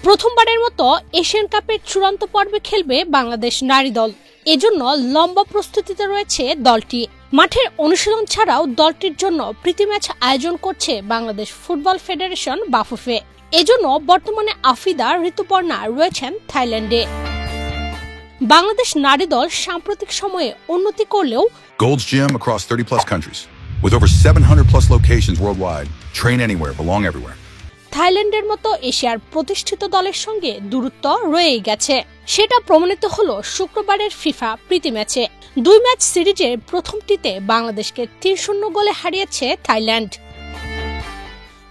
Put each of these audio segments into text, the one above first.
প্রথমবারের মতো এশিয়ান কাপের চূড়ান্ত পর্বে খেলবে বাংলাদেশ নারী দল। এজন্য লম্বা প্রস্তুতিতে রয়েছে দলটি। মাঠের অনুশীলন ছাড়াও দলটির জন্য প্রীতি ম্যাচ আয়োজন করছে বাংলাদেশ ফুটবল ফেডারেশন বাফুফে। এজন্য বর্তমানে আফিদা, ঋতুপর্ণা রয়েছেন থাইল্যান্ডে। বাংলাদেশ নারী দল সাম্প্রতিক সময়ে উন্নতি করলেও Gold's Gym across 30+ countries with over 700+ locations worldwide. Train anywhere, belong everywhere. থাইল্যান্ডের মতো এশিয়ার প্রতিষ্ঠিত দলের সঙ্গে দূরত্ব রয়েই গেছে। সেটা প্রমাণিত হলো শুক্রবারের ফিফা প্রীতি ম্যাচে। 2 ম্যাচ সিরিজের প্রথমটিতে বাংলাদেশকে 3-0 গোলে হারিয়েছে থাইল্যান্ড।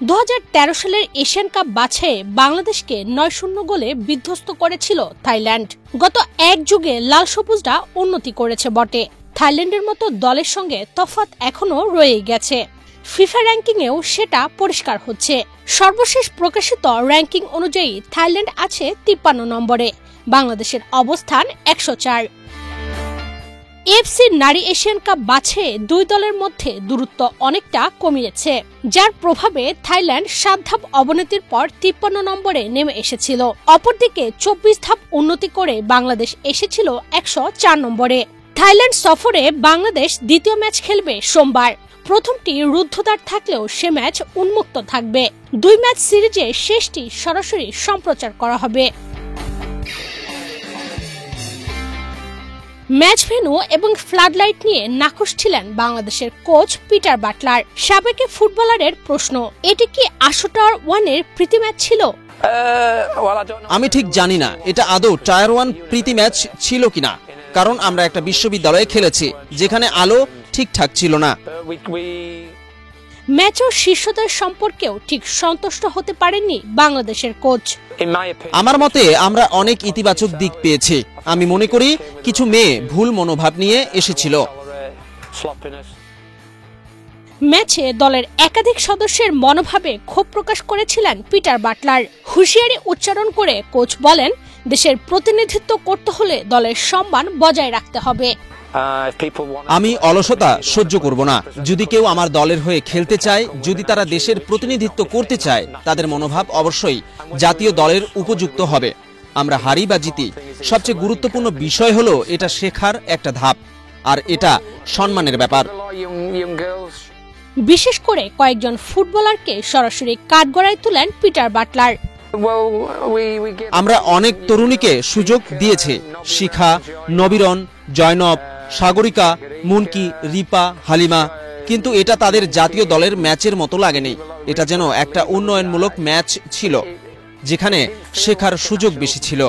2013 সালের এশিয়ান কাপ বাছাইয়ে বাংলাদেশকে 9-0 গোলে বিধ্বস্ত করেছিল থাইল্যান্ড। গত এক যুগে লাল সবুজরা উন্নতি করেছে বটে, থাইল্যান্ডের মতো দলের সঙ্গে তফাৎ এখনো রয়েই গেছে। ফিফা র্যাঙ্কিংয়েও সেটা পরিষ্কার হচ্ছে। সর্বশেষ প্রকাশিত র্যাঙ্কিং অনুযায়ী থাইল্যান্ড আছে 53 নম্বরে, বাংলাদেশের অবস্থান 104। এএফসি নারী এশিয়ান কাপ বাছাইয়ে 2 দলের মধ্যে দূরত্ব অনেকটা কমিয়েছে, যার প্রভাবে থাইল্যান্ড 7 ধাপ অবনতির পর 53 নম্বরে নেমে এসেছিল। অপরদিকে 24 ধাপ উন্নতি করে বাংলাদেশ এসেছিল 104 নম্বরে। থাইল্যান্ড সফরে বাংলাদেশ দ্বিতীয় ম্যাচ খেলবে সোমবার। প্রথমটি রুদ্ধদ্বার থাকলেও সে ম্যাচ উন্মুক্ত থাকবে। 2 ম্যাচ সিরিজে শেষটি সরাসরি সম্প্রচার করা হবে। ম্যাচ ভেন্যু এবং ফ্লাডলাইট নিয়ে নাখুশ ছিলেন বাংলাদেশের কোচ পিটার বাটলার। সাবেক ফুটবলারের প্রশ্ন, এটি কি আশুটার 1-এর প্রীতি ম্যাচ ছিল? আমি ঠিক জানি না এটা আদৌ টায়ার 1 প্রীতি ম্যাচ ছিল কিনা, কারণ আমরা একটা বিশ্ববিদ্যালয়ে খেলেছি যেখানে আলো ঠিকঠাক ছিল না। ম্যাচের শীর্ষদের সম্পর্কেও ঠিক সন্তুষ্ট হতে পারেননি বাংলাদেশের কোচ। আমার মতে আমরা অনেক ইতিবাচক দিক পেয়েছি। আমি মনে করি কিছু মেয়ে ভুল মনোভাব নিয়ে এসেছিল। ম্যাচে দলের একাধিক সদস্যের মনোভাবে ক্ষোভ প্রকাশ করেছিলেন পিটার বাটলার। হুঁশিয়ারি উচ্চারণ করে কোচ বলেন, দেশের প্রতিনিধিত্ব করতে হলে দলের সম্মান বজায় রাখতে হবে। আমি অলসতা সহ্য করব না। যদি কেউ আমার দলের হয়ে খেলতে চায়, যদি তারা দেশের প্রতিনিধিত্ব করতে চায়, তাদের মনোভাব অবশ্যই জাতীয় দলের উপযুক্ত হবে। আমরা হারি বা জিতি, সবচেয়ে গুরুত্বপূর্ণ বিষয় হলো এটা শেখার একটা ধাপ, আর এটা সম্মানের ব্যাপার। বিশেষ করে কয়েকজন ফুটবলারকে সরাসরি কাঠগড়ায় তুলেন পিটার বাটলার। আমরা অনেক তরুণীকে সুযোগ দিয়েছি, শিখা, নবীরন, জয়নব, সাগরিকা, মুনকি, রিপা, হালিমা, কিন্তু এটা তাদের জাতীয় দলের ম্যাচের মতো লাগেনি। এটা যেন একটা উন্নয়নমূলক ম্যাচ ছিল, যেখানে শেখার সুযোগ বেশি ছিল।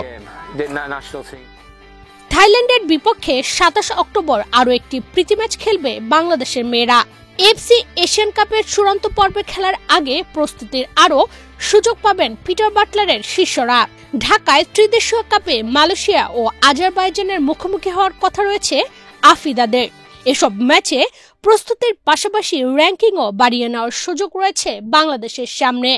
থাইল্যান্ডের বিপক্ষে 27 অক্টোবর আরও একটি প্রীতি ম্যাচ খেলবে বাংলাদেশের মেয়েরা। এফসি এশিয়ান কাপের চূড়ান্ত পর্বে খেলার আগে প্রস্তুতির আরও সুযোগ পাবেন পিটার বাটলারের শিষ্যরা। ঢাকায় ত্রিদেশীয় কাপে মালয়েশিয়া ও আজারবাইজানের মুখোমুখি হওয়ার কথা রয়েছে আফিদাদের। এসব ম্যাচে প্রস্তুতির পাশাপাশি র্যাঙ্কিংও বাড়িয়ে নেওয়ার সুযোগ রয়েছে বাংলাদেশের সামনে।